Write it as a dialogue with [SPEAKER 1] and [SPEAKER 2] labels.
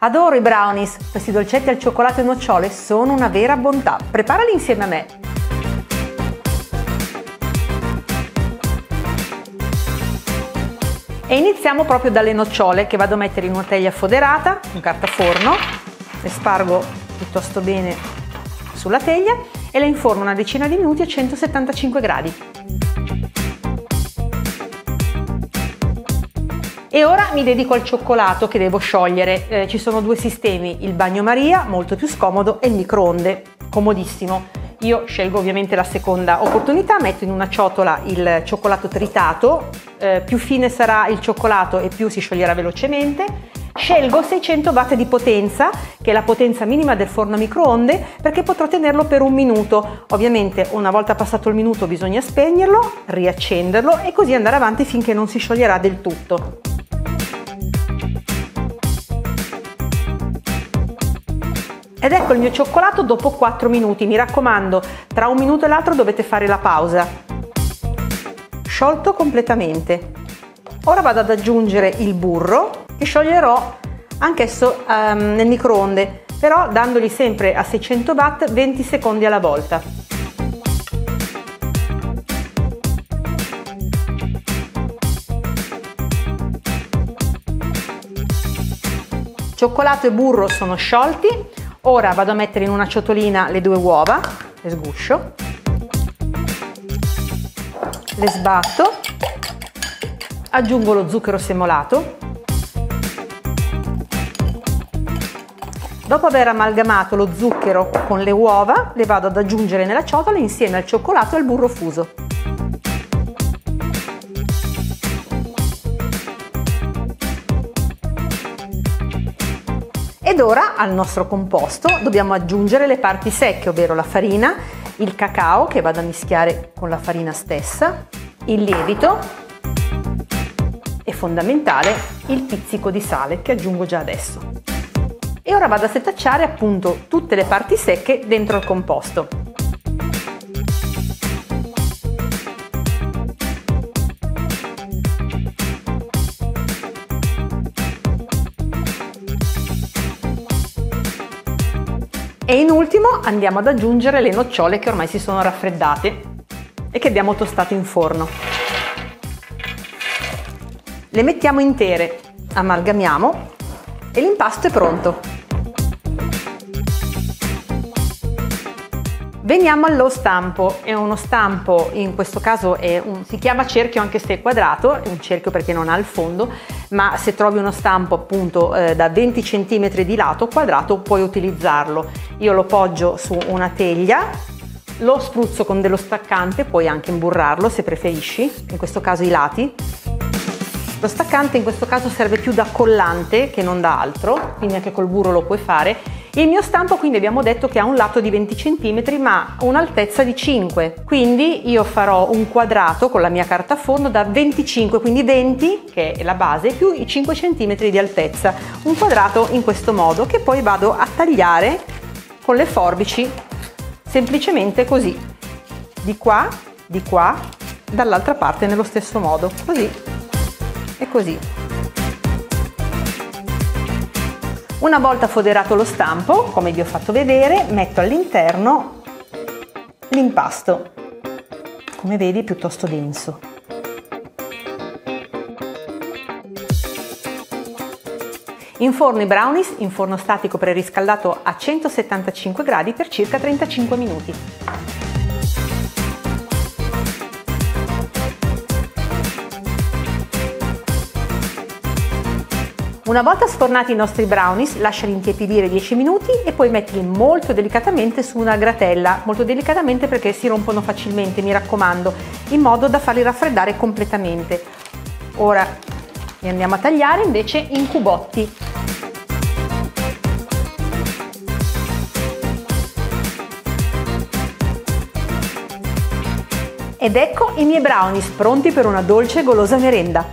[SPEAKER 1] Adoro i brownies, questi dolcetti al cioccolato e nocciole sono una vera bontà. Preparali insieme a me. E iniziamo proprio dalle nocciole che vado a mettere in una teglia foderata, con carta forno, le spargo piuttosto bene sulla teglia e le inforno una decina di minuti a 175 gradi. E ora mi dedico al cioccolato che devo sciogliere. Ci sono due sistemi, il bagnomaria, molto più scomodo, e il microonde, comodissimo. Io scelgo ovviamente la seconda opportunità, metto in una ciotola il cioccolato tritato, più fine sarà il cioccolato e più si scioglierà velocemente. Scelgo 600 watt di potenza, che è la potenza minima del forno a microonde, perché potrò tenerlo per un minuto. Ovviamente una volta passato il minuto bisogna spegnerlo, riaccenderlo e così andare avanti finché non si scioglierà del tutto. Ed ecco il mio cioccolato dopo 4 minuti, mi raccomando, tra un minuto e l'altro dovete fare la pausa. Sciolto completamente. Ora vado ad aggiungere il burro che scioglierò anch'esso nel microonde, però dandogli sempre a 600 watt 20 secondi alla volta. Cioccolato e burro sono sciolti. Ora vado a mettere in una ciotolina le 2 uova, le sguscio, le sbatto, aggiungo lo zucchero semolato. Dopo aver amalgamato lo zucchero con le uova, le vado ad aggiungere nella ciotola insieme al cioccolato e al burro fuso. Ed ora al nostro composto dobbiamo aggiungere le parti secche, ovvero la farina, il cacao che vado a mischiare con la farina stessa, il lievito e fondamentale il pizzico di sale che aggiungo già adesso. E ora vado a setacciare appunto tutte le parti secche dentro il composto. E in ultimo andiamo ad aggiungere le nocciole che ormai si sono raffreddate e che abbiamo tostato in forno. Le mettiamo intere, amalgamiamo e l'impasto è pronto. Veniamo allo stampo. È uno stampo, in questo caso si chiama cerchio anche se è quadrato, è un cerchio perché non ha il fondo, ma se trovi uno stampo appunto da 20 cm di lato quadrato puoi utilizzarlo. Io lo poggio su una teglia, lo spruzzo con dello staccante, puoi anche imburrarlo se preferisci, in questo caso i lati. Lo staccante in questo caso serve più da collante che non da altro, quindi anche col burro lo puoi fare. Il mio stampo quindi abbiamo detto che ha un lato di 20 cm ma un'altezza di 5, quindi io farò un quadrato con la mia carta forno da 25, quindi 20 che è la base più i 5 cm di altezza, un quadrato in questo modo che poi vado a tagliare con le forbici semplicemente così, di qua, dall'altra parte nello stesso modo, così e così. Una volta foderato lo stampo, come vi ho fatto vedere, metto all'interno l'impasto, come vedi piuttosto denso. Inforno i brownies in forno statico preriscaldato a 175 gradi per circa 35 minuti. Una volta sfornati i nostri brownies, lasciali intiepidire 10 minuti e poi mettili molto delicatamente su una gratella, molto delicatamente perché si rompono facilmente, mi raccomando, in modo da farli raffreddare completamente. Ora li andiamo a tagliare invece in cubotti. Ed ecco i miei brownies pronti per una dolce e golosa merenda.